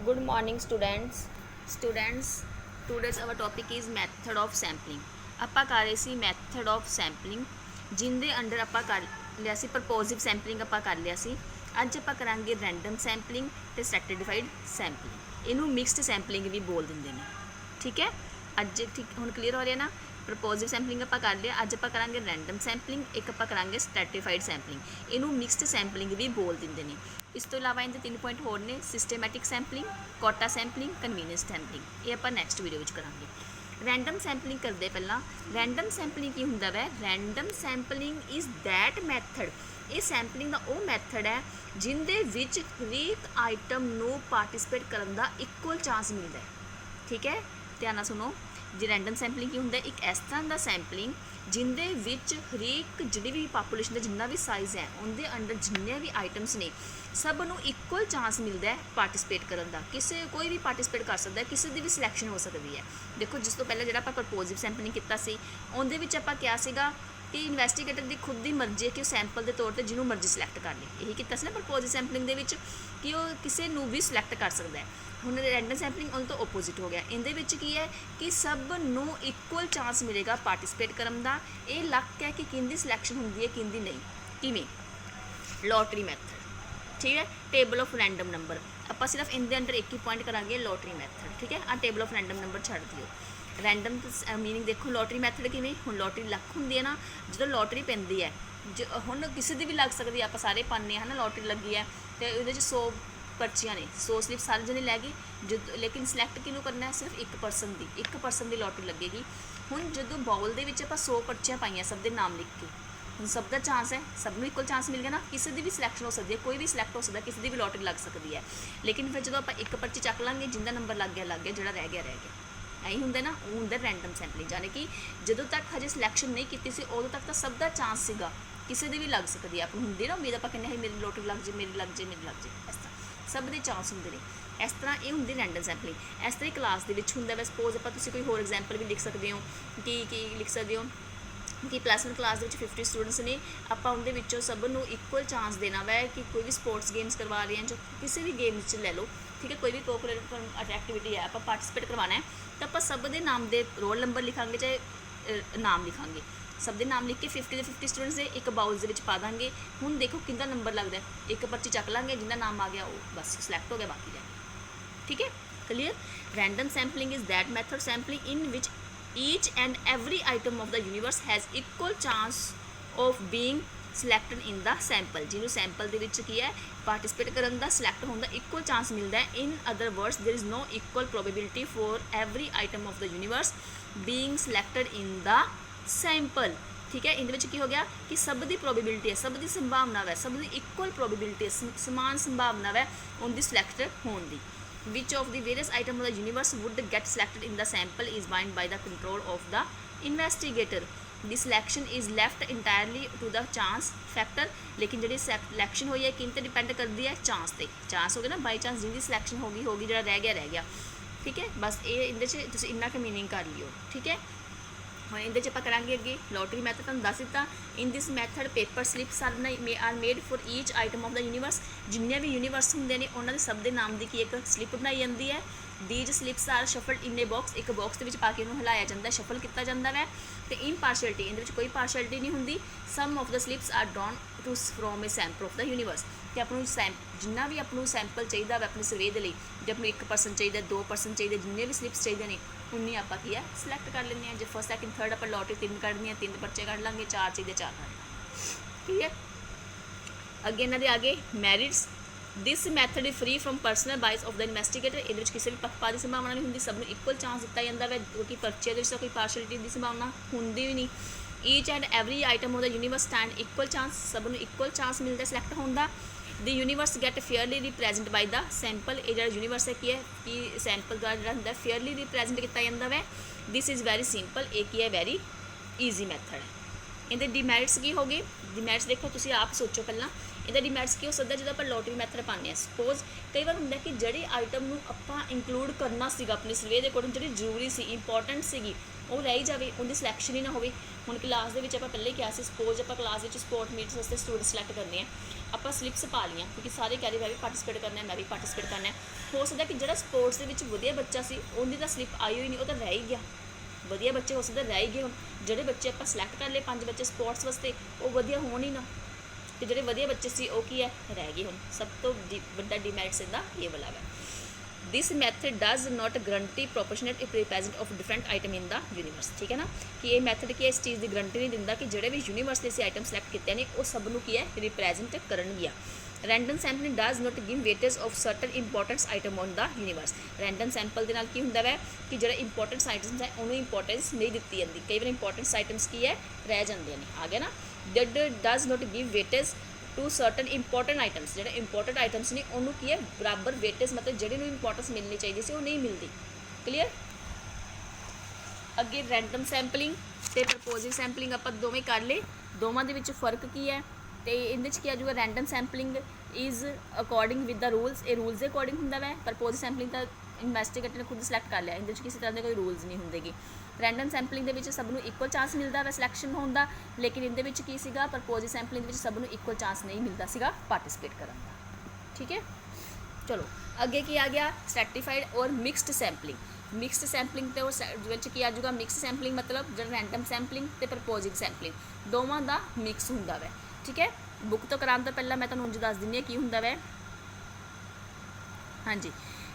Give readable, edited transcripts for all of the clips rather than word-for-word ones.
Good morning, students. Today's our topic is method of sampling. ਆਪਾਂ ਕਰ ਰਹੇ ਸੀ method of sampling ਜਿੰਦੇ under ਆਪਾਂ ਕਰ ਲਿਆ ਸੀ ਪ੍ਰਪੋਜ਼ਿਵ ਸੈਂਪਲਿੰਗ ਆਪਾਂ ਕਰ ਲਿਆ ਸੀ। ਅੱਜ ਆਪਾਂ ਕਰਾਂਗੇ ਰੈਂਡਮ ਸੈਂਪਲਿੰਗ ਤੇ ਸਟ੍ਰੈਟੀਫਾਈਡ ਸੈਂਪਲਿੰਗ। ਇਹਨੂੰ ਮਿਕਸਡ ਸੈਂਪਲਿੰਗ ਵੀ ਬੋਲ ਦਿੰਦੇ ਨੇ। ਠੀਕ ਹੈ, ਅੱਜ ਠੀਕ ਹੁਣ ਕਲੀਅਰ ਹੋ ਰਿਹਾ ਨਾ। ਪ੍ਰਪੋਜ਼ਿਵ ਸੈਂਪਲਿੰਗ ਆਪਾਂ ਕਰ ਲਿਆ, ਅੱਜ ਆਪਾਂ ਕਰਾਂਗੇ ਰੈਂਡਮ ਸੈਂਪਲਿੰਗ, ਇੱਕ ਆਪਾਂ ਕਰਾਂਗੇ ਸਟ੍ਰੈਟੀਫਾਈਡ ਸੈਂਪਲਿੰਗ। ਇਹਨੂੰ ਮਿਕਸਡ ਸੈਂਪਲਿੰਗ ਵੀ ਬੋਲ ਦਿੰਦੇ ਨੇ। ਇਸ ਤੋਂ ਇਲਾਵਾ ਇਹਦੇ 3 ਪੁਆਇੰਟ ਹੋਰ ਨੇ, systematic sampling, quota sampling, convenience sampling. ਇਹ ਆਪਾਂ ਨੈਕਸਟ ਵੀਡੀਓ ਵਿੱਚ ਕਰਾਂਗੇ। ਰੈਂਡਮ ਸੈਂਪਲਿੰਗ ਕਰਦੇ ਪਹਿਲਾਂ ਰੈਂਡਮ ਸੈਂਪਲਿੰਗ ਕੀ ਹੁੰਦਾ ਵੈ? Random sampling is that method, ਇਹ ਸੈਂਪਲਿੰਗ ਦਾ ਉਹ ਮੈਥਡ ਹੈ ਜਿਹਦੇ ਵਿੱਚ ਹਰੇਕ ਆਈਟਮ ਨੂੰ ਪਾਰਟਿਸਿਪੇਟ ਕਰਨ ਦਾ ਇਕੁਅਲ ਚਾਂਸ ਮਿਲਦਾ ਹੈ। ਠੀਕ ਹੈ, ਧਿਆਨ ਨਾਲ ਸੁਣੋ। ਜੇ ਰੈਂਡਮ ਸੈਂਪਲਿੰਗ ਕੀ ਹੁੰਦਾ? ਇੱਕ ਇਸ ਤਰ੍ਹਾਂ ਦਾ ਸੈਂਪਲਿੰਗ ਜਿਹਦੇ ਵਿੱਚ ਹਰੇਕ ਜਿਹੜੀ ਵੀ ਪਾਪੂਲੇਸ਼ਨ ਦਾ ਜਿੰਨਾ ਵੀ ਸਾਈਜ਼ ਹੈ ਉਹਦੇ ਅੰਡਰ ਜਿੰਨੇ ਵੀ ਆਈਟਮਸ ਨੇ ਸਭ ਨੂੰ ਇਕੁਅਲ ਚਾਂਸ ਮਿਲਦਾ ਹੈ ਪਾਰਟਿਸਿਪੇਟ ਕਰਨ ਦਾ। ਕੋਈ ਵੀ ਪਾਰਟਿਸਿਪੇਟ ਕਰ ਸਕਦਾ ਹੈ, ਕਿਸੇ ਦੀ ਵੀ ਸਿਲੈਕਸ਼ਨ ਹੋ ਸਕਦੀ ਹੈ। ਦੇਖੋ, ਜਿਸ ਤੋਂ ਪਹਿਲਾਂ ਜਿਹੜਾ ਆਪਾਂ ਪ੍ਰਪੋਜ਼ਿਵ ਸੈਂਪਲਿੰਗ ਕੀਤਾ ਸੀ ਉਹਦੇ ਵਿੱਚ ਆਪਾਂ ਕਿਹਾ ਸੀਗਾ ਕਿ ਇਨਵੈਸਟੀਗੇਟਰ ਦੀ ਖੁਦ ਦੀ ਮਰਜ਼ੀ ਹੈ ਕਿ ਉਹ ਸੈਂਪਲ ਦੇ ਤੌਰ 'ਤੇ ਜਿਹਨੂੰ ਮਰਜ਼ੀ ਸਿਲੈਕਟ ਕਰ ਲੇ। ਇਹੀ ਕੀਤਾ ਸੀ ਨਾ ਪ੍ਰਪੋਜ਼ਿਵ ਸੈਂਪਲਿੰਗ ਦੇ ਵਿੱਚ ਕਿ ਉਹ ਕਿਸੇ ਨੂੰ ਵੀ ਸਿਲੈਕਟ ਕਰ ਸਕਦਾ ਹੈ। ਹੁਣ ਰੈਂਡਮ ਸੈਂਪਲਿੰਗ ਉਹਦੇ ਤੋਂ ਓਪੋਜ਼ਿਟ ਹੋ ਗਿਆ। ਇਹਦੇ ਵਿੱਚ ਕੀ ਹੈ ਕਿ ਸਭ ਨੂੰ ਇਕੁਅਲ ਚਾਂਸ ਮਿਲੇਗਾ ਪਾਰਟਿਸਿਪੇਟ ਕਰਨ ਦਾ। ਇਹ ਲੱਕ ਹੈ ਕਿ ਕਿਹਦੀ ਸਿਲੈਕਸ਼ਨ ਹੁੰਦੀ ਹੈ ਕਿਹਦੀ ਨਹੀਂ। ਕਿਵੇਂ? Lottery method. ਠੀਕ ਹੈ, ਟੇਬਲ ਆਫ ਰੈਂਡਮ ਨੰਬਰ। ਆਪਾਂ ਸਿਰਫ ਇਹਦੇ ਅੰਡਰ ਇੱਕ ਹੀ ਪੁਆਇੰਟ ਕਰਾਂਗੇ, ਲੋਟਰੀ ਮੈਥਡ। ਠੀਕ ਹੈ, ਆਹ ਟੇਬਲ ਆਫ ਰੈਂਡਮ ਨੰਬਰ ਛੱਡ ਦਿਓ। ਰੈਂਡਮ ਮੀਨਿੰਗ ਦੇਖੋ, ਲੋਟਰੀ ਮੈਥਡ ਕਿਵੇਂ? ਹੁਣ ਲੋਟਰੀ ਲੱਕ ਹੁੰਦੀ ਹੈ ਨਾ, ਜਦੋਂ ਲੋਟਰੀ ਪੈਂਦੀ ਹੈ ਹੁਣ ਕਿਸੇ ਦੀ ਵੀ ਲੱਗ ਸਕਦੀ ਹੈ, ਆਪਾਂ ਸਾਰੇ ਪਾਉਂਦੇ ਹਾਂ ਨਾ, ਲੋਟਰੀ ਲੱਗੀ ਹੈ ਅਤੇ ਉਹਦੇ 'ਚ 100 ਪਰਚੀਆਂ ਨੇ, 100 ਸਲਿੱਪ ਸਾਰੇ ਜਣੇ ਲੈ ਗਏ। ਲੇਕਿਨ ਸਿਲੈਕਟ ਕਿਹਨੂੰ ਕਰਨਾ ਹੈ? ਸਿਰਫ ਇੱਕ ਪਰਸਨ ਦੀ ਲੋਟਰੀ ਲੱਗੇਗੀ। ਹੁਣ ਜਦੋਂ ਬਾਉਲ ਦੇ ਵਿੱਚ ਆਪਾਂ 100 ਪਰਚੀਆਂ ਪਾਈਆਂ ਸਭ ਦੇ ਨਾਮ ਲਿਖ ਕੇ, ਹੁਣ ਸਭ ਦਾ ਚਾਂਸ ਹੈ, ਸਭ ਨੂੰ ਇਕੁਅਲ ਚਾਂਸ ਮਿਲ ਗਿਆ ਨਾ। ਕਿਸੇ ਦੀ ਵੀ ਸਿਲੈਕਸ਼ਨ ਹੋ ਸਕਦੀ ਹੈ, ਕੋਈ ਵੀ ਸਿਲੈਕਟ ਹੋ ਸਕਦਾ, ਕਿਸੇ ਦੀ ਵੀ ਲੋਟਰੀ ਲੱਗ ਸਕਦੀ ਹੈ। ਲੇਕਿਨ ਫਿਰ ਜਦੋਂ ਆਪਾਂ ਇੱਕ ਪਰਚੀ ਚੱਕ ਲਾਂਗੇ, ਜਿੰਦਾ ਨੰਬਰ ਲੱਗ ਗਿਆ, ਜਿਹੜਾ ਰਹਿ ਗਿਆ। ਐਂ ਹੁੰਦਾ ਨਾ, ਉਹ ਹੁੰਦਾ ਰੈਂਡਮ ਸੈਂਪਲਿੰਗ। ਯਾਨੀ ਕਿ ਜਦੋਂ ਤੱਕ ਹਜੇ ਸਿਲੈਕਸ਼ਨ ਨਹੀਂ ਕੀਤੀ ਸੀ ਉਦੋਂ ਤੱਕ ਤਾਂ ਸਭ ਦਾ ਚਾਂਸ ਸੀਗਾ, ਕਿਸੇ ਦੀ ਵੀ ਲੱਗ ਸਕਦੀ ਹੈ। ਆਪਾਂ ਨੂੰ ਹੁੰਦੀ ਨਾ ਉਮੀਦ, ਆਪਾਂ ਕਹਿੰਦੇ ਹਾਂ ਮੇਰੀ ਲੋਟਰੀ ਲੱਗ ਜੇ, ਮੇਰੀ ਲੱਗ ਜੇ। ਇਸ ਤਰ੍ਹਾਂ ਸਭ ਦੇ ਚਾਂਸ ਹੁੰਦੇ ਨੇ। ਇਸ ਤਰ੍ਹਾਂ ਇਹ ਹੁੰਦੀ ਰੈਂਡਮ ਸੈਂਪਲਿੰਗ। ਇਸ ਤਰ੍ਹਾਂ ਹੀ ਕਲਾਸ ਦੇ ਵਿੱਚ ਹੁੰਦਾ ਵੈ। ਸਪੋਜ਼ ਆਪਾਂ ਤੁਸੀਂ ਕੋਈ ਹੋਰ ਐਗਜ਼ਾਮਪਲ ਵੀ ਲਿਖ ਸਕਦੇ ਹੋ। ਕੀ ਲਿਖ ਸਕਦੇ ਹੋ ਕਿ +1 ਕਲਾਸ ਦੇ ਵਿੱਚ 50 ਸਟੂਡੈਂਟਸ ਨੇ, ਆਪਾਂ ਉਹਦੇ ਵਿੱਚੋਂ ਸਭ ਨੂੰ ਇਕੁਅਲ ਚਾਂਸ ਦੇਣਾ ਵੈ ਕਿ ਕੋਈ ਵੀ ਸਪੋਰਟਸ ਗੇਮਸ ਕਰਵਾ ਰਹੇ ਹਾਂ, ਜੋ ਕਿਸੇ ਵੀ ਗੇਮ 'ਚ ਲੈ ਲਓ। ਠੀਕ ਹੈ, ਕੋਈ ਵੀ ਕੋਕੂਲਰ ਐਕਟੀਵਿਟੀ ਹੈ, ਆਪਾਂ ਪਾਰਟਿਸਿਪੇਟ ਕਰਵਾਉਣਾ ਹੈ, ਤਾਂ ਆਪਾਂ ਸਭ ਦੇ ਨਾਮ ਦੇ ਰੋਲ ਨੰਬਰ ਲਿਖਾਂਗੇ, ਚਾਹੇ ਨਾਮ ਲਿਖਾਂਗੇ। ਸਭ ਦੇ ਨਾਮ ਲਿਖ ਕੇ 50 ਦੇ 50 ਸਟੂਡੈਂਟਸ ਦੇ ਇੱਕ ਬਾਊਲ ਦੇ ਵਿੱਚ ਪਾ ਦਾਂਗੇ। ਹੁਣ ਦੇਖੋ ਕਿਹਦਾ ਨੰਬਰ ਲੱਗਦਾ, ਇੱਕ ਪਰਚੀ ਚੱਕ ਲਾਂਗੇ, ਜਿੰਦਾ ਨਾਮ ਆ ਗਿਆ ਉਹ ਬਸ ਸਿਲੈਕਟ ਹੋ ਗਿਆ, ਬਾਕੀ ਰਹਿ ਗਿਆ। ਠੀਕ ਹੈ, clear? Random sampling is that method sampling in which each and every item of the universe has equal chance of being selected in the sample। ਜਿਹਨੂੰ ਸੈਂਪਲ ਦੇ ਵਿੱਚ ਕੀ ਹੈ ਪਾਰਟਿਸਿਪੇਟ ਕਰਨ ਦਾ, ਸਿਲੈਕਟ ਹੋਣ ਦਾ ਇਕੁਅਲ ਚਾਂਸ ਮਿਲਦਾ ਹੈ। ਇਨ other words there is no equal probability for every item of the universe being selected in the sample। ਠੀਕ ਹੈ, ਇਹਦੇ ਵਿੱਚ ਕੀ ਹੋ ਗਿਆ ਕਿ ਸਭ ਦੀ ਪ੍ਰੋਬੇਬਿਲਿਟੀ ਹੈ, ਸਭ ਦੀ ਸੰਭਾਵਨਾ ਹੈ, ਸਭ ਦੀ ਇਕੁਅਲ ਪ੍ਰੋਬੇਬਿਲਿਟੀ ਹੈ, ਸਮਾਨ ਸੰਭਾਵਨਾ ਹੈ ਉਹਦੀ ਸਿਲੈਕਟ ਹੋਣ ਦੀ। Which of the various items of the universe would get selected in the sample is bound by the control of the investigator। The selection is left entirely to the chance factor। लेकिन ਜਿਹੜੀ selection ਹੋਈ ਹੈ ਕਿਨ 'ਤੇ depend ਕਰਦੀ ਹੈ? Chance 'ਤੇ। Chance ਹੋ ਗਿਆ ਨਾ, ਬਾਈ ਚਾਂਸ ਜਿਹਦੀ ਸਿਲੈਕਸ਼ਨ ਹੋ ਗਈ, ਜਿਹੜਾ ਰਹਿ ਗਿਆ। ਠੀਕ ਹੈ, ਬਸ ਇਹ ਇਹਦੇ 'ਚ ਤੁਸੀਂ ਇੰਨਾ ਕੁ ਮੀਨਿੰਗ ਕਰ ਲਿਓ। ਠੀਕ ਹੈ, ਹੁਣ ਇਹਦੇ 'ਚ ਆਪਾਂ ਕਰਾਂਗੇ ਅੱਗੇ ਲੋਟਰੀ ਮੈਥਡ। ਤੁਹਾਨੂੰ ਦੱਸ ਦਿੱਤਾ। In this method paper slips are made for each item of the universe. ਜਿੰਨੇ ਵੀ ਯੂਨੀਵਰਸ ਹੁੰਦੇ ਨੇ ਉਹਨਾਂ ਦੇ ਸਭ ਦੇ ਨਾਮ ਦੀ ਕੀ ਇੱਕ ਸਲਿੱਪ ਬਣਾਈ ਜਾਂਦੀ ਹੈ। ਦੀਜ ਸਲਿੱਪਸ ਆਰ ਸ਼ਫਲਡ ਇਨ ਏ ਬਾਕਸ। ਇੱਕ ਬਾਕਸ ਦੇ ਵਿੱਚ ਪਾ ਕੇ ਉਹਨੂੰ ਹਿਲਾਇਆ ਜਾਂਦਾ, ਸ਼ਫਲ ਕੀਤਾ ਜਾਂਦਾ ਵੈ। ਅਤੇ ਇਨਪਾਰਸ਼ੈਲਿਟੀ, ਇਹਦੇ ਵਿੱਚ ਕੋਈ ਪਾਰਸ਼ੈਲਿਟੀ ਨਹੀਂ ਹੁੰਦੀ। Some of the slips are drawn to from a sample of the universe. ਅਤੇ ਆਪਾਂ ਨੂੰ ਜਿੰਨਾ ਵੀ ਆਪਾਂ ਨੂੰ ਸੈਂਪਲ ਚਾਹੀਦਾ ਵਾ ਆਪਣੇ ਸਰਵੇ ਦੇ ਲਈ, ਜੇ ਆਪਾਂ ਨੂੰ 1% ਚਾਹੀਦਾ, 2% ਚਾਹੀਦੇ, ਜਿੰਨੇ ਵੀ ਸਲਿੱਪਸ ਚਾਹੀਦੇ ਨੇ ਉਨੀ ਆਪਾਂ ਕੀ ਹੈ ਸਿਲੈਕਟ ਕਰ ਲੈਂਦੇ ਹਾਂ। ਜੇ ਫਸਟ ਸੈਕਿੰਡ ਥਰਡ ਆਪਾਂ ਲੋਟਰੀ 3 ਕੱਢਣੀ ਹੈ, 3 ਪਰਚੇ ਕੱਢ ਲਾਂਗੇ, 4 ਚਾਹੀਦੇ 4 ਕੱਢ ਲਾਂਗੇ। ਠੀਕ ਹੈ, ਅੱਗੇ ਇਹਨਾਂ ਦੇ ਆਗੇ merits. This method is free from personal ਬਾਇਸ of the investigator. ਇਹਦੇ ਵਿੱਚ ਕਿਸੇ ਵੀ ਪੱਖਪਾਤ ਦੀ ਸੰਭਾਵਨਾ ਨਹੀਂ ਹੁੰਦੀ, ਸਭ ਨੂੰ ਇਕੁਅਲ ਚਾਂਸ ਦਿੱਤਾ ਜਾਂਦਾ ਵੈ, ਕਿਉਂਕਿ ਪਰਚੇ ਦੇ ਵਿੱਚ ਕੋਈ ਪਾਰਸ਼ੈਲਿਟੀ ਦੀ ਸੰਭਾਵਨਾ ਹੁੰਦੀ ਵੀ ਨਹੀਂ। Each and every item of the universe stand equal chance. ਸਭ ਨੂੰ ਇਕੁਅਲ ਚਾਂਸ ਮਿਲਦਾ ਸਿਲੈਕਟ ਹੋਣ ਦਾ। ਦੀ ਯੂਨੀਵਰਸ ਗੈਟ ਫੇਅਰਲੀ ਰਿਪਰੈਜ਼ੈਂਟ ਬਾਈ ਦਾ ਸੈਂਪਲ। ਇਹ ਜਿਹੜਾ ਯੂਨੀਵਰਸ ਹੈ ਕੀ ਹੈ ਕਿ ਸੈਂਪਲ ਦਾ ਜਿਹੜਾ ਹੁੰਦਾ ਫੇਅਰਲੀ ਰਿਪਰੈਜ਼ੈਂਟ ਕੀਤਾ ਜਾਂਦਾ ਵੈ। This is very simple. ਇਹ ਕੀ ਹੈ ਵੈਰੀ ਈਜ਼ੀ ਮੈਥਡ ਹੈ। ਇਹਦੇ ਡਿਮੈਰਿਟਸ ਕੀ ਹੋ ਗਏ? ਡਿਮੈਰਿਟਸ ਦੇਖੋ, ਤੁਸੀਂ ਆਪ ਸੋਚੋ ਪਹਿਲਾਂ। ਇਹਦਾ ਡੀਮੈਰਿਟਸ ਕੀ ਹੋ ਸਕਦਾ ਜਦੋਂ ਆਪਾਂ ਲੋਟਰੀ ਮੈਥਡ ਪਾਉਂਦੇ ਹਾਂ। ਸਪੋਜ਼ ਕਈ ਵਾਰ ਹੁੰਦਾ ਕਿ ਜਿਹੜੀ ਆਈਟਮ ਨੂੰ ਆਪਾਂ ਇੰਕਲੂਡ ਕਰਨਾ ਸੀਗਾ ਆਪਣੇ ਸਰਵੇ ਦੇ ਅਕੋਰਡਿੰਗ, ਜਿਹੜੀ ਜ਼ਰੂਰੀ ਸੀ, ਇੰਪੋਰਟੈਂਟ ਸੀਗੀ, ਉਹ ਰਹਿ ਹੀ ਜਾਵੇ, ਉਹਦੀ ਸਿਲੈਕਸ਼ਨ ਹੀ ਨਾ ਹੋਵੇ। ਹੁਣ ਕਲਾਸ ਦੇ ਵਿੱਚ ਆਪਾਂ ਪਹਿਲੇ ਕਿਹਾ ਸੀ, ਸਪੋਜ਼ ਆਪਾਂ ਕਲਾਸ ਵਿੱਚ ਸਪੋਰਟ ਮੀਟਸ ਵਾਸਤੇ ਸਟੂਡੈਂਟ ਸਿਲੈਕਟ ਕਰਨੇ ਆ, ਆਪਾਂ ਸਲਿੱਪਸ ਪਾ ਲਈਆਂ ਕਿਉਂਕਿ ਸਾਰੇ ਕਹਿ ਰਹੇ ਮੈਂ ਵੀ ਪਾਰਟੀਸਪੇਟ ਕਰਨਾ, ਮੈਂ ਵੀ ਪਾਰਟੀਸਪੇਟ ਕਰਨਾ। ਹੋ ਸਕਦਾ ਕਿ ਜਿਹੜਾ ਸਪੋਰਟਸ ਦੇ ਵਿੱਚ ਵਧੀਆ ਬੱਚਾ ਸੀ ਉਹਦੀ ਤਾਂ ਸਲਿੱਪ ਆਈ ਹੋਈ ਨਹੀਂ, ਉਹ ਤਾਂ ਰਹਿ ਹੀ ਗਿਆ। ਵਧੀਆ ਬੱਚੇ ਹੋ ਸਕਦਾ ਰਹਿ ਹੀ ਗਏ ਹੁਣ, ਜਿਹੜੇ ਬੱਚੇ ਆਪਾਂ ਸਿਲੈਕਟ ਕਰ ਲਏ 5 ਬੱਚੇ ਸਪੋਰਟਸ ਵਾਸਤੇ, ਉਹ ਵਧੀਆ ਹੋਣ ਹੀ ਨਾ, ਤੇ ਜਿਹੜੇ ਵਧੀਆ ਬੱਚੇ ਸੀ ਉਹ ਕੀ ਹੈ, ਰਹਿ ਗਏ। ਹੁਣ ਸਭ ਤੋਂ ਵੱਡਾ ਡੀਮੈਰਿਟਸ ਇਹਦਾ ਇਹ ਵਾਲਾ ਹੈ। This method does not guarantee proportionate represent of different item in the universe. ठीक है ना, कि ये मैथड की इस चीज़ की गारंटी नहीं दिंदा कि जोड़े भी यूनीवर्स से असी आइटम सिलेक्ट किए हैं वो सब की है रिप्रेजेंट करनगियां। Random sampling does not give weightage of certain importance item on the universe. Random sample के नाल की हुंदा है कि जो इंपॉर्टेंस आइटम्स है उन्होंने इंपॉर्टेंस नहीं दी जाती, कई बार इंपॉर्टेंस आइटम्स की है रह जाते हैं। आ गया ना, that does not give weightage to certain important items, जो इंपॉर्टेंट आइटम्स ने उन्होंने की है बराबर वेटेज, मतलब जी इंपॉर्टेंस मिलनी चाहिए सी वो नहीं मिलती। क्लीयर। अगे रैंडम सैंपलिंग तो प्रपोजिव सैंपलिंग आप दोवें कर ले, दोवां दे विच फर्क की है तो इहदे च क्या आ जाऊगा, random sampling is according with the rules, ये रूल्स के अकॉर्डिंग हुंदा वै। प्रपोजिव सैंपलिंग तो इन्वेस्टिगेटर ने खुद सिलेक्ट कर लिया, इहदे च किसी तरह के कोई रूल्स नहीं होंगे। रैंडम सैंपलिंग के सब नूं इक्वल चांस मिलता है सिलेक्शन होने का, लेकिन इहदे विच की सीगा प्रपोजिव सैंपलिंग के सब नूं इक्वल चांस नहीं मिलता सीगा पार्टिसिपेट करने का। ठीक है, चलो अगे की आ गया स्ट्रैटिफाइड और मिक्सड सैंपलिंग। मिक्सड सैंपलिंग तो की आ जाऊगा, मिक्स सैंपलिंग मतलब जो रैंडम सैंपलिंग तो प्रपोजिव सैंपलिंग दोवां दा मिक्स हुंदा वै। ठीक है, बुक तो कराने तो पहला मैं तुहानूं दस दिंदी की हुंदा वै। हाँ जी,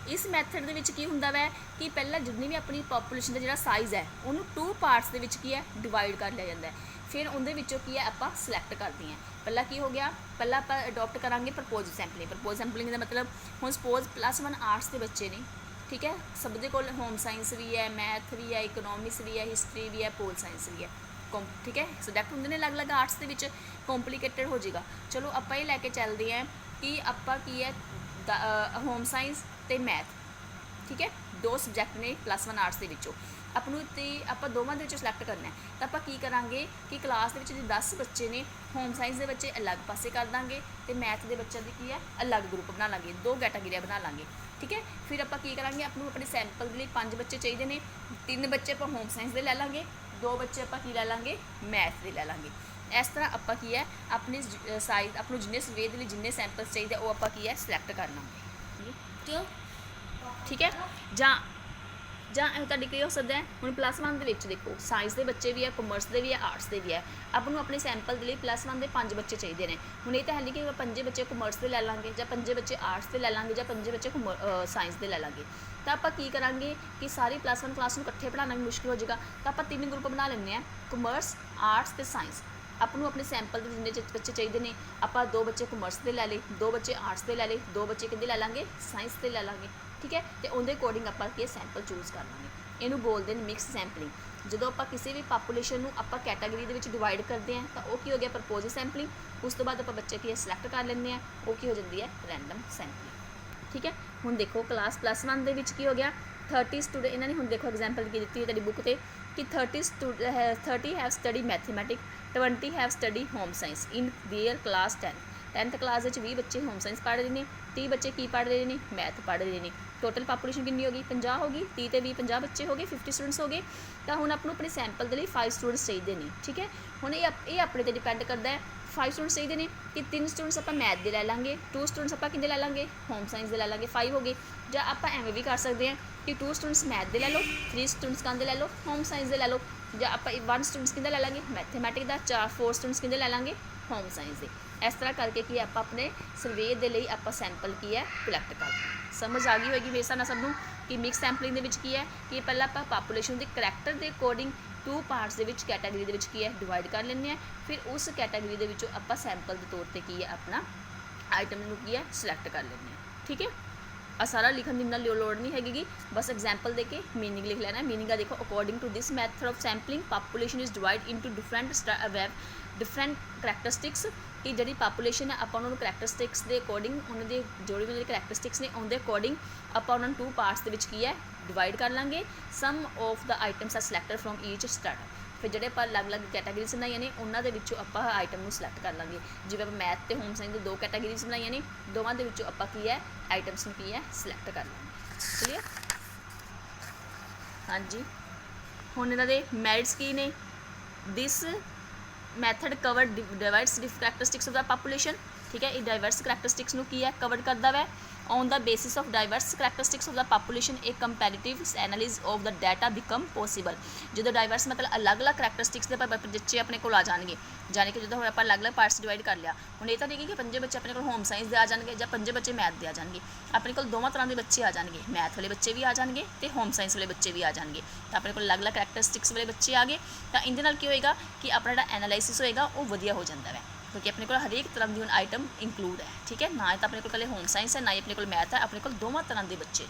इस मैथड दे विच की हुंदा वै कि पहला जितनी भी अपनी पॉपूलेशन का जिहड़ा साइज़ है उन्होंने 2 पार्ट्स दे विच की है डिवाइड कर लिया जाता है, फिर उहदे विचों की है आपां सिलेक्ट करते हैं। पहला की हो गया, पहला आपां अडोप्ट करांगे प्रपोजिव सैंपलिंग। प्रपोजिव सैंपलिंग का मतलब हुण सपोज +1 आर्ट्स के बच्चे ने, ठीक है, सब दे कोल होम साइंस भी है, मैथ भी है, इकोनॉमिक्स भी है, हिस्टरी भी है, पोल साइंस भी है। ठीक है, सबजैक्ट होंगे ने अलग अलग आर्ट्स के विच कॉम्पलीकेटेड हो जाएगा। चलो आपां ये लैके चलते हैं कि आपां की है होम साइंस ते मैथ, ठीक है, 2 सबजैक्ट ने +1 आर्ट्स के विचों अपनों तो आप दोवां दे विचों सिलेक्ट करना है। तो आप की करांगे कि क्लास के 10 बच्चे ने, होम साइंस के बच्चे अलग पासे कर देंगे तो मैथ के बच्चों की है अलग ग्रुप बना लेंगे, 2 कैटागरियां बना लेंगे। ठीक है, फिर आप की करांगे अपनों अपने सैंपल के लिए 5 बच्चे चाहिए ने, 3 बच्चे आप होम साइंस के लै लेंगे, 2 बच्चे आप की लै लेंगे मैथ के लै लेंगे। इस तरह आप की है अपने साइज अपनों जिन्ने सर्वे के लिए जिन्ने सैंपल्स चाहिए वो आप की है सिलेक्ट कर लेंगे। क्यों? ठीक है, तुहाडी की हो सकता है हुण +1 के देखो साइंस के बच्चे भी है, कॉमर्स के भी है, आर्ट्स के भी है, आपको अपने सैंपल के लिए +1 के 5 बच्चे चाहिए हैं। हुण ये तो है नहीं कि 5 बच्चे कॉमर्स के लै लेंगे या 5 बच्चे आर्ट्स के लै लेंगे या 5 बच्चे साइंस के लै लेंगे। तो आप की करांगे कि सारी +1 क्लास में इकट्ठे पढ़ाना भी मुश्किल हो जाएगा, तो आप 3 ग्रुप बना लेंगे हैं, कॉमर्स, आर्ट्स तो साइंस। आपको अपने सैंपल के जिन्ने बच्चे चाहिए ने आप 2 बच्चे कॉमर्स के लै ले, 2 बच्चे आर्ट्स के लै ले, 2 बच्चे कि लै लेंगे साइंस के लै लेंगे। ठीक है, तो उनके अकॉर्डिंग आप सैंपल चूज कर लेंगे। इनू बोलते हैं मिक्स सैंपलिंग। जो आप किसी भी पॉपूलेशन को आप कैटागरी के डिवाइड करते हैं तो वह की हो गया प्रपोजिव सैंपलिंग। उस तो बाद आप बच्चे की सिलेक्ट कर लेंगे हैं, वो की हो जाती है रैंडम सैंपलिंग। ठीक है, हुण देखो क्लास +1 के की हो गया 30 स्टूडेंट, इन्होंने हुण देखो एग्जाम्पल की दी है बुक से कि 30 have study mathematic, 20 have study home science in their class 10th class 20 बच्चे होम साइंस पढ़ रहे हैं, 30 बच्चे की पढ़ रहे हैं मैथ पढ़ रहे हैं। टोटल पॉपूलेशन कितनी होगी 50 होगी, 30 ते 20 50 बच्चे हो गए, 50 स्टूडेंट्स हो गए। तो हुण आपको अपने सैंपल के लिए 5 स्टूडेंट्स चाहिए नहीं। ठीक है, हुण ये अपने ते डिपेंड करता है 5 स्टूडेंट्स चाहिए ने कि 3 स्टूडेंट्स आप मैथ के लै लेंगे, 2 स्टूडेंट्स आप कि लै लेंगे होम साइंस के लै लेंगे, 5 हो गए। या आप एवं भी कर सकते हैं कि 2 स्टूडेंट्स मैथ के लै लो, 3 स्टूडेंट्स कहते लै लो होम साइंस के लै लो, या आप 1 स्टूडेंट्स कि लै लेंगे मैथमैटिक का, 4 स्टूडेंट्स कि लै लेंगे होम साइंस के। इस तरह करके कि आप अपने सर्वे के लिए आप सैंपल की है कलैक्ट करते। समझ आ गई होगी मेरे हिसाब नाल सबनूं कि मिक्स सैंपलिंग दे विच की है कि पहला आप पॉपूलेशन के करैक्टर के अकॉर्डिंग 2 पार्ट्स के कैटागरी के की है डिवाइड कर लेंगे हैं, फिर उस कैटागरी के विचों आप सैंपल के तौर पर की है अपना आइटम की है सिलेक्ट कर लेंगे हैं। ठीक है, सारा लिखन की इन्ना लोड़ नहीं हैगी, बस एग्जाम्पल दे के मीनिंग लिख लेना। मीनिंग देखो according to this method of sampling population is divide into different characteristics कि जी पॉपूलेशन है आप उन्होंने करैक्टरिस्टिक्स के अकॉर्डिंग उन्होंने जो भी उन्होंने करैक्टरिस्टिक्स ने उनके अकॉर्डिंग आप उन्होंने 2 पार्ट्स के की है डिवाइड कर लेंगे। Some of the items are selected from each start. ਫਿਰ ਜਿਹੜੇ ਆਪਾਂ ਅਲੱਗ-ਅਲੱਗ ਕੈਟਾਗਰੀਜ਼ ਬਣਾਈਆਂ ਨੇ ਉਹਨਾਂ ਦੇ ਵਿੱਚੋਂ ਆਪਾਂ ਆਈਟਮ ਨੂੰ ਸਿਲੈਕਟ ਕਰ ਲਾਂਗੇ। ਜਿਵੇਂ ਆਪਾਂ ਮੈਥ ਤੇ ਹੋਮ ਸਾਇੰਸ ਦੇ 2 ਕੈਟਾਗਰੀਜ਼ ਬਣਾਈਆਂ ਨੇ, ਦੋਵਾਂ ਦੇ ਵਿੱਚੋਂ ਆਪਾਂ ਕੀ ਹੈ ਆਈਟਮਸ ਨੂੰ ਕੀ ਹੈ ਸਿਲੈਕਟ ਕਰ ਲਾਂਗੇ। ਕਲੀਅਰ? ਹਾਂਜੀ, ਹੁਣ ਇਹਨਾਂ ਦੇ ਮੈਰਿਟਸ ਕੀ ਨੇ? This method cover diverse characteristics of the population. ठीक है, ये डाइवर्स करैक्टरिस्टिक्स नूं की है कवर करता है। On the basis of diverse characteristics of the population एक comparative analysis of the data become possible. जो डाइवर्स मतलब अलग अलग करैक्टरिस्टिक्स के बच्चे अपने को आ जाएंगे, जाने कि जो आप अलग अलग पार्ट्स डिवाइड कर लिया। हुण ये तो नहीं कि 5 बच्चे अपने को होम साइंस के आ जाएंगे या 5 बच्चे मैथ के आ जाएंगे, अपने को दोवां तरह के बच्चे आ जाएंगे, मैथ वाले बच्चे भी आ जाएंगे तो होम साइंस वाले बच्चे भी आ जाएंगे। तो अपने को अलग अलग करैक्टरिस्टिक्स वाले बच्चे आ गए तो इहदे नाल की होएगा कि अपना जो एनालाइसिस होएगा वो वधिया हो जाता है, क्योंकि अपने को हरेक तरह की हुण आइटम इंक्लूड है। ठीक है, ना तो अपने को कल होम साइंस है ना ही अपने को मैथ है, अपने को दोवां तरह के बच्चे।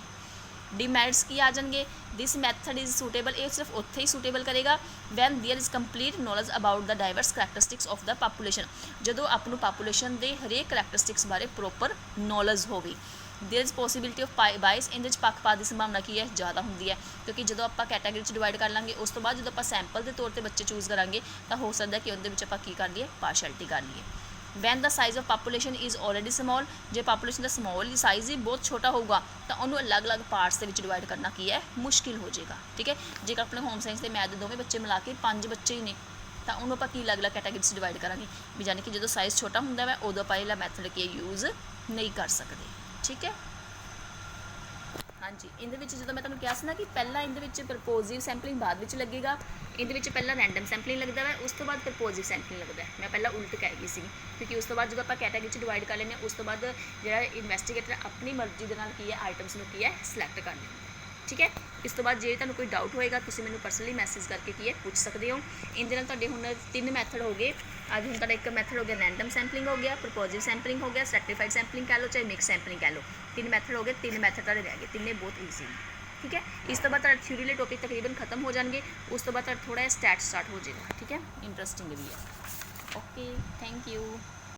डिमेरिट्स की आ जाएंगे, दिस मैथड इज़ सूटेबल, ये सिर्फ उत्थे ही सूटेबल करेगा when there is complete knowledge about the diverse characteristics of the population, जो आपको पापूलेशन के हरेक करैक्टरिस्टिक्स बारे प्रॉपर नॉलेज होगी। There is possibility of bias, इन पक्षपात की संभावना की है ज़्यादा होंगी है, क्योंकि जो आप कैटेगरी डिवाइड कर लाँगे उस तो बाद जो आप सैंपल के तौर पर बच्चे चूज करांगे तो हो सकता है कि उन्हें आप कर लिए पार्शैलिटी कर लिए। When the size of population is already small, जो पापूलेशन का समॉल साइज़ ही बहुत छोटा होगा तो उन्होंने अलग अलग पार्ट्स के डिवाइड करना की है मुश्किल हो जाएगा। ठीक है, जेकर अपने होम साइंस के मैथ के दोवें बच्चे मिला के 5 बच्चे ही ने तो उन्होंने आप अलग अलग कैटेगरी डिवाइड करा भी, जाने कि जो साइज़ छोटा होंगे वै उदों आप यह मैथड की यूज़ नहीं कर सकते। ठीक है, हाँ जी, इन जो मैं तुम्हें कहा ना कि पहला इन प्रपोजिव सैंपलिंग बाद में लगेगा, इन पहला रैंडम सैंपलिंग लगता है, उस तो बाद प्रपोजिव सैंपलिंग लगता है। मैं पहला उल्ट कह गई सी, क्योंकि उस तो बाद जो आप कैटेगरी डिवाइड कर लें उस तो बाद जो इन्वैस्टिगेटर अपनी मर्जी के नाल की है आइटम्स में की है सिलैक्ट कर लें। ठीक है, इस तो बाद जे तुहानूं कोई डाउट होएगा तुसीं मैनूं पर्सनली मैसेज करके की है पूछ सकते हो। इनदे नाल तुहाडे हुण 3 मैथड हो गए। अज हुण तुहाडा एक मैथड हो गया रैंडम सैंपलिंग हो गया, प्रपोजिव सैंपलिंग हो गया, स्ट्रैटिफाइड सैंपलिंग कह लो चाहे मिक्स सैंपलिंग कह लो, 3 मैथड हो गए। 3 मैथड तुहाडे रह गए, तीनों बहुत ईजी हैं। ठीक है, इस तो बाद थ्योरी वाले टॉपिक तकरीबन खत्म हो जाएंगे, उस तो बाद थोड़ा स्टैट स्टार्ट हो जाएगा। ठीक है, इंटरस्टिंग भी है। Okay, thank you.